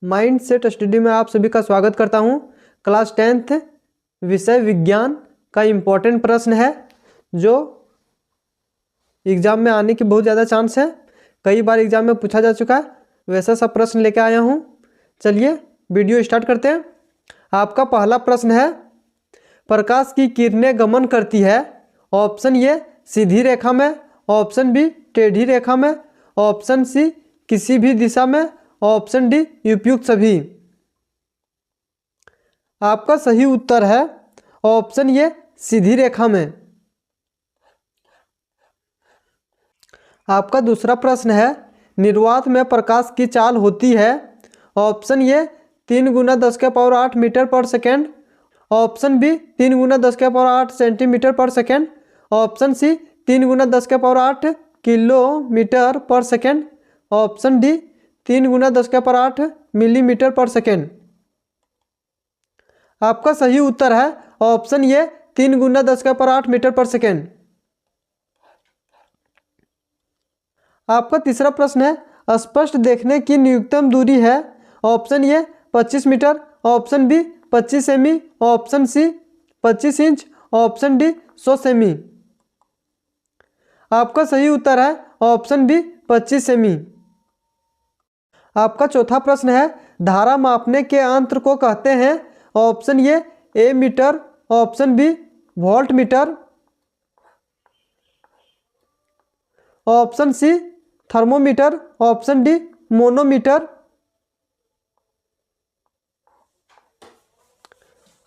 Mindset study में आप सभी का स्वागत करता हूं। क्लास 10th विषय विज्ञान का इम्पोर्टेंट प्रश्न है जो एग्ज़ाम में आने की बहुत ज़्यादा चांस है। कई बार एग्ज़ाम में पूछा जा चुका है, वैसा सब प्रश्न लेके आया हूं। चलिए वीडियो स्टार्ट करते हैं। आपका पहला प्रश्न है, प्रकाश की किरणें गमन करती है। ऑप्शन ए सीधी रेखा में, ऑप्शन बी टेढ़ी रेखा में, ऑप्शन सी किसी भी दिशा में, ऑप्शन डी उपयुक्त सभी। आपका सही उत्तर है ऑप्शन ए सीधी रेखा में। आपका दूसरा प्रश्न है, निर्वात में प्रकाश की चाल होती है। ऑप्शन ए 3 × 10⁸ मीटर पर सेकेंड, ऑप्शन बी 3 × 10⁸ सेंटीमीटर पर सेकेंड, ऑप्शन सी 3 × 10⁸ किलोमीटर पर सेकेंड, ऑप्शन डी 3 × 10⁸ मिलीमीटर पर सेकेंड। आपका सही उत्तर है ऑप्शन ए 3 × 10⁸ मीटर पर सेकेंड। आपका तीसरा प्रश्न है, स्पष्ट देखने की न्यूनतम दूरी है। Option A 25 metre, option B 25 सेमी, option C 25 inch, option D 100 सेमी। आपका सही उत्तर है ऑप्शन बी 25 सेमी। आपका चौथा प्रश्न है, धारा मापने के यंत्र को कहते हैं। Option A meter, option B voltmeter, option C thermometer, option D manometer.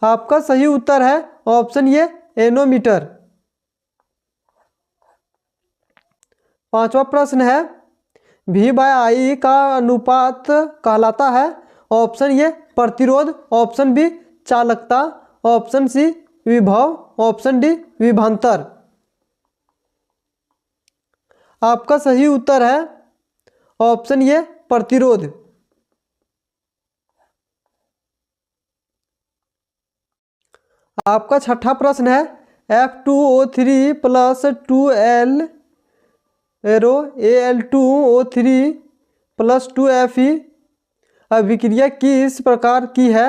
आपका सही उत्तर है ऑप्शन ए एनोमीटर। पांचवा प्रश्न है, V/I का अनुपात कहलाता है। ऑप्शन ए प्रतिरोध, ऑप्शन बी चालकता, ऑप्शन सी विभव, ऑप्शन डी विभवांतर। आपका सही उत्तर है ऑप्शन ए प्रतिरोध। आपका छठा प्रश्न है, F2O3 + 2Al Al2O3 + 2Fe अभिक्रिया किस प्रकार की है।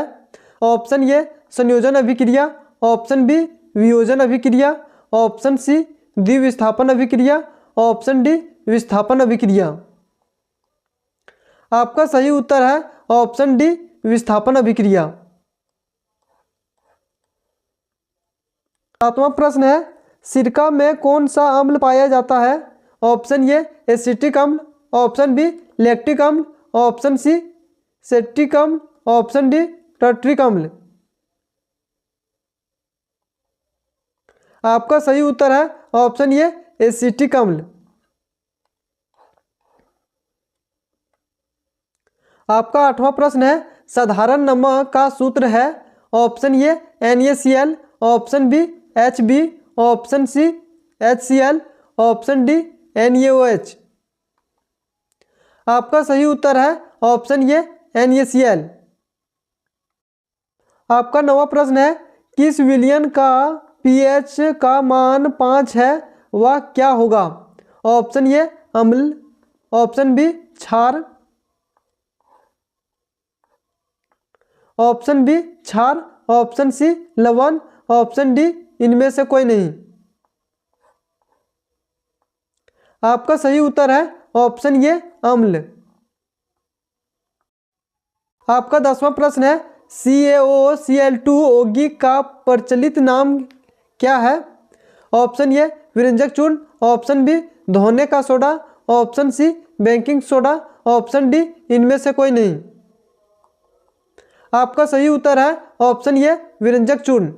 ऑप्शन ए संयोजन अभिक्रिया, ऑप्शन बी वियोजन अभिक्रिया, ऑप्शन सी द्विविस्थापन अभिक्रिया, ऑप्शन डी विस्थापन अभिक्रिया। आपका सही उत्तर है ऑप्शन डी विस्थापन अभिक्रिया। सातवां प्रश्न है, सिरका में कौन सा अम्ल पाया जाता है। ऑप्शन ए एसिटिक अम्ल, ऑप्शन बी लैक्टिक अम्ल, ऑप्शन सी सेप्टिक अम्ल, ऑप्शन डी टर्ट्रिक अम्ल। आपका सही उत्तर है ऑप्शन ए एसिटिक अम्ल। आपका आठवां प्रश्न है, साधारण नमक का सूत्र है। Option A NaCl, option B Hb, option C HCl, option D NaOH। आपका सही उत्तर है ऑप्शन ए NaCl। आपका नवा प्रश्न है, किस विलयन का pH का मान 5 है, वह क्या होगा। ऑप्शन ए अम्ल, ऑप्शन बी क्षार, ऑप्शन बी क्षार, ऑप्शन सी लवण, ऑप्शन डी इनमें से कोई नहीं। आपका सही उत्तर है ऑप्शन ए अम्ल। आपका 10वां प्रश्न है, CaOCl2 यौगिक का प्रचलित नाम क्या है। ऑप्शन ए विरंजक चूर्ण, ऑप्शन बी धोने का soda, option C baking soda, option D इनमें से कोई नहीं। आपका सही उत्तर है ऑप्शन ए विरंजक चूर्ण।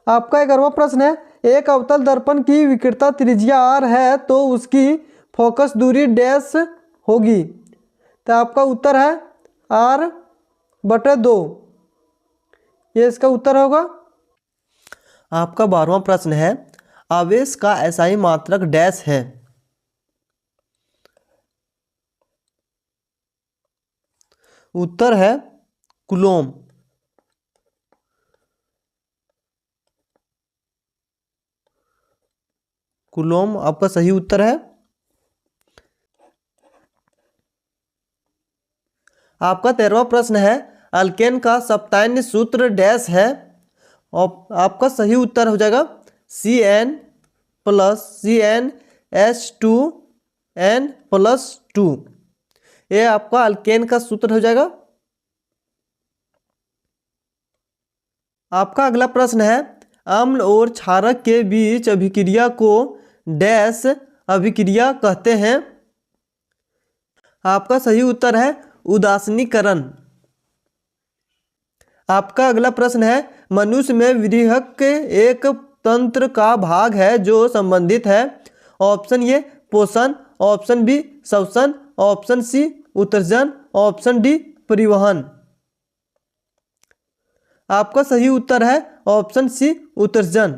आपका 11वां प्रश्न है, एक अवतल दर्पण की विकृता त्रिज्या r है तो उसकी फोकस दूरी डैश होगी। तो आपका उत्तर है r/2। ये इसका उत्तर होगा। आपका 12वां प्रश्न है, आवेश का SI मात्रक डैश है। उत्तर है कूलोम। कूलोम आपका सही उत्तर है। आपका 13वां प्रश्न है अल्केन का सप्तान्य सूत्र डैश है। और आपका सही उत्तर हो जाएगा CN+CnH2n+2। ये आपका अल्केन का सूत्र हो जाएगा। आपका अगला प्रश्न है अम्ल और क्षारक के बीच अभिक्रिया को डैश अभिक्रिया कहते हैं। आपका सही उत्तर है उदासीनीकरण। आपका अगला प्रश्न है मनुष्य में विरहक एक तंत्र का भाग है जो संबंधित है। ऑप्शन ए पोषण, ऑप्शन बी श्वसन, ऑप्शन सी उत्सर्जन, ऑप्शन डी परिवहन। आपका सही उत्तर है ऑप्शन सी उत्सर्जन।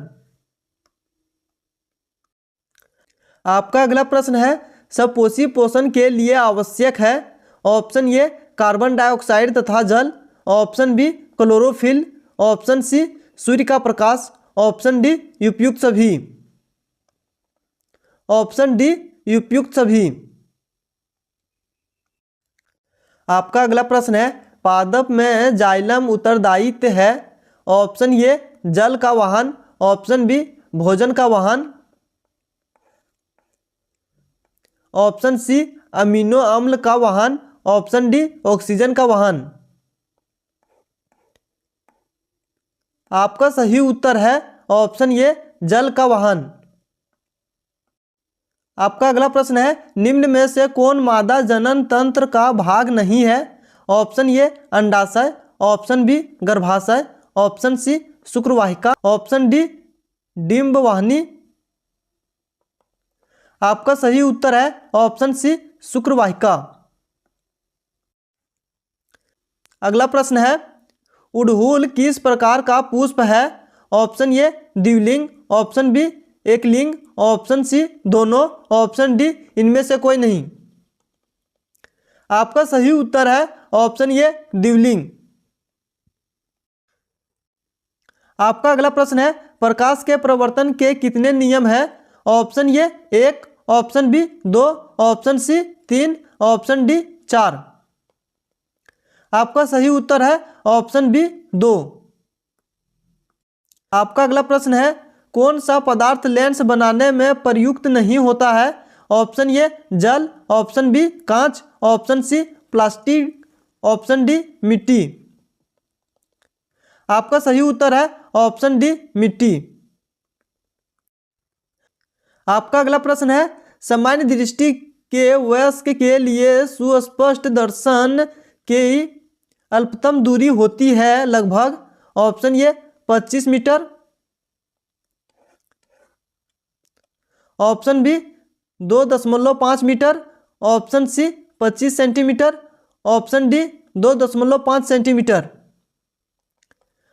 आपका अगला प्रश्न है सपोषी पोषण के लिए आवश्यक है। ऑप्शन ए कार्बन डाइऑक्साइड तथा जल, option B chlorophyll, option C सूर्य का प्रकाश, ऑप्शन डी उपयुक्त सभी। ऑप्शन डी उपयुक्त सभी। आपका अगला प्रश्न है पादप में जाइलम उत्तरदायित्व है। ऑप्शन ए जल का वाहन, ऑप्शन बी भोजन का वाहन, ऑप्शन सी अमीनो अम्ल का वाहन, ऑप्शन डी ऑक्सीजन का वाहन। आपका सही उत्तर है ऑप्शन ए जल का वाहन। आपका अगला प्रश्न है निम्न में से कौन मादा जनन तंत्र का भाग नहीं है। ऑप्शन ए अंडाशय, ऑप्शन बी गर्भाशय, ऑप्शन सी शुक्रवाहिका, ऑप्शन डी डिंबवाहिनी। आपका सही उत्तर है ऑप्शन सी शुक्रवाहिका। अगला प्रश्न है उड़हूल किस प्रकार का पुष्प है। ऑप्शन ए द्विलिंग, ऑप्शन बी एकलिंग, ऑप्शन सी दोनों, ऑप्शन डी इनमें से कोई नहीं। आपका सही उत्तर है ऑप्शन ए द्विलिंग। आपका अगला प्रश्न है प्रकाश के प्रवर्तन के कितने नियम है। Option A 1, option B 2, option C 3, option D 4। आपका सही उत्तर है ऑप्शन बी 2। आपका अगला प्रश्न है कौन सा पदार्थ लेंस बनाने में प्रयुक्त नहीं होता है। ऑप्शन ए जल, ऑप्शन बी कांच, option C plastic, option D मिट्टी। आपका सही उत्तर है ऑप्शन डी मिट्टी। आपका अगला प्रश्न है सामान्य दृष्टि के वयस्क के लिए सुस्पष्ट दर्शन की अल्पतम दूरी होती है लगभग। Option A 25 metre, option B 2.5 metre, option C 25 centimetre, option D 2.5 centimetre.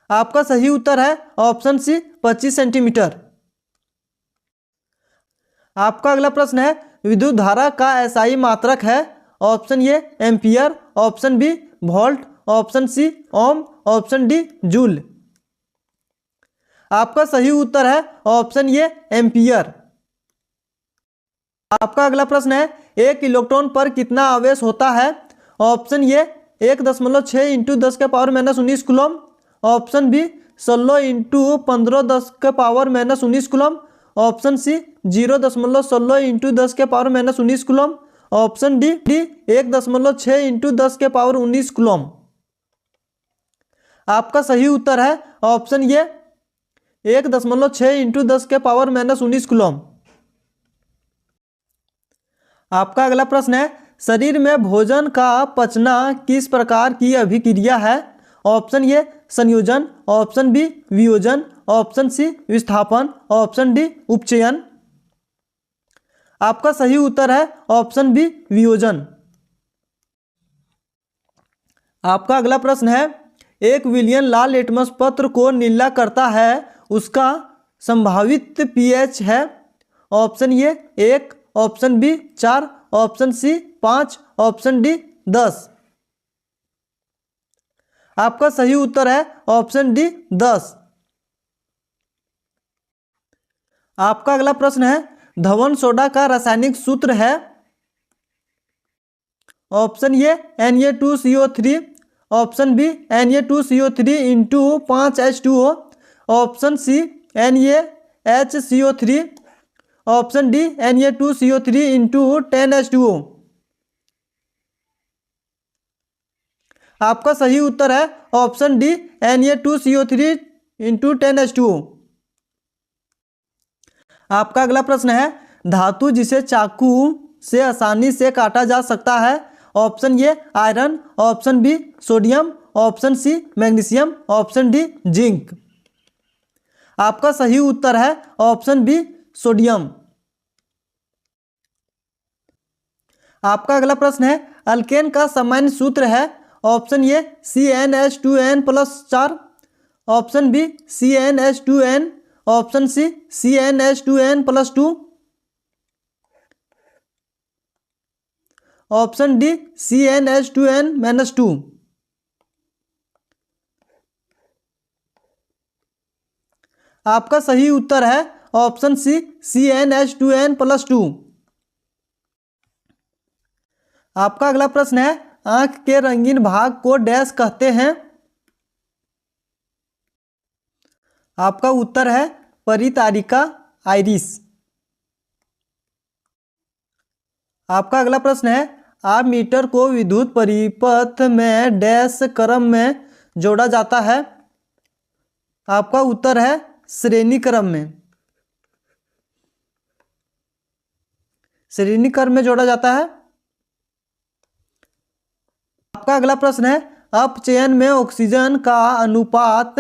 आपका सही उत्तर है ऑप्शन सी 25 सेंटीमीटर। आपका अगला प्रश्न है विद्युत धारा का एसआई मात्रक है। Option A ampere, option B volt, option C ohm, option D joule. आपका सही उत्तर है ऑप्शन ए एम्पियर। आपका अगला प्रश्न है एक इलेक्ट्रॉन पर कितना आवेश होता है। ऑप्शन ए 1.6 इंटू 10 के power -19 coulomb, option B 16 into 15 10 के power -19 coulomb, option C 0.16 into 10 के power -19 coulomb, option D 1.6 into 10 के पावर 19 कूलम। आपका सही उत्तर है ऑप्शन ए 1.6 इंटू 10 के पावर -19 कूलम। आपका अगला प्रश्न है शरीर में भोजन का पचना किस प्रकार की अभिक्रिया है। ऑप्शन ए संयोजन, ऑप्शन बी वियोजन, ऑप्शन सी विस्थापन, ऑप्शन डी उपचयन। आपका सही उत्तर है ऑप्शन बी वियोजन। आपका अगला प्रश्न है एक विलयन लाल लिटमस पत्र को नीला करता है उसका संभावित पीएच है। Option A 1, option B 4, option C 5, option D 10। आपका सही उत्तर है ऑप्शन डी 10। आपका अगला प्रश्न है धवन सोडा का रासायनिक सूत्र है। Option A Na2CO3, option B Na2CO3 into 5H2O, option C NaHCO3, option D Na2CO3 into 10H2O। आपका सही उत्तर है option D Na2CO3 into 10H2O। आपका अगला प्रश्न है धातु जिसे चाकू से आसानी से काटा जा सकता है। Option A iron, option B sodium, option C magnesium, option D zinc. आपका सही उत्तर है ऑप्शन बी सोडियम। आपका अगला प्रश्न है अल्केन का सामान्य सूत्र है। Option A CnH2n+4, option B CnH2n, option C CnH2n+2, option D CnH2n-2। आपका सही उत्तर है ऑप्शन सी CnH2n+2। आपका अगला प्रश्न है आंख के रंगीन भाग को डैश कहते हैं। आपका उत्तर है परितारिका, आइरिस। आपका अगला प्रश्न है आप मीटर को विद्युत परिपथ में डैश क्रम में जोड़ा जाता है। आपका उत्तर है श्रेणी क्रम में, श्रेणी क्रम में जोड़ा जाता है। आपका अगला प्रश्न है अपचयन में ऑक्सीजन का अनुपात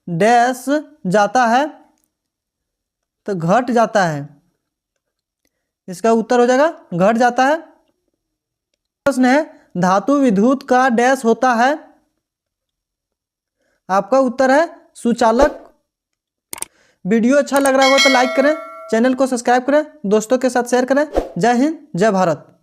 डैश जाता है, तो घट जाता है। इसका उत्तर हो जाएगा घट जाता है। प्रश्न है धातु विद्युत का डैश होता है। आपका उत्तर है सुचालक। वीडियो अच्छा लग रहा हो तो लाइक करें, चैनल को सब्सक्राइब करें, दोस्तों के साथ शेयर करें। जय हिंद, जय भारत।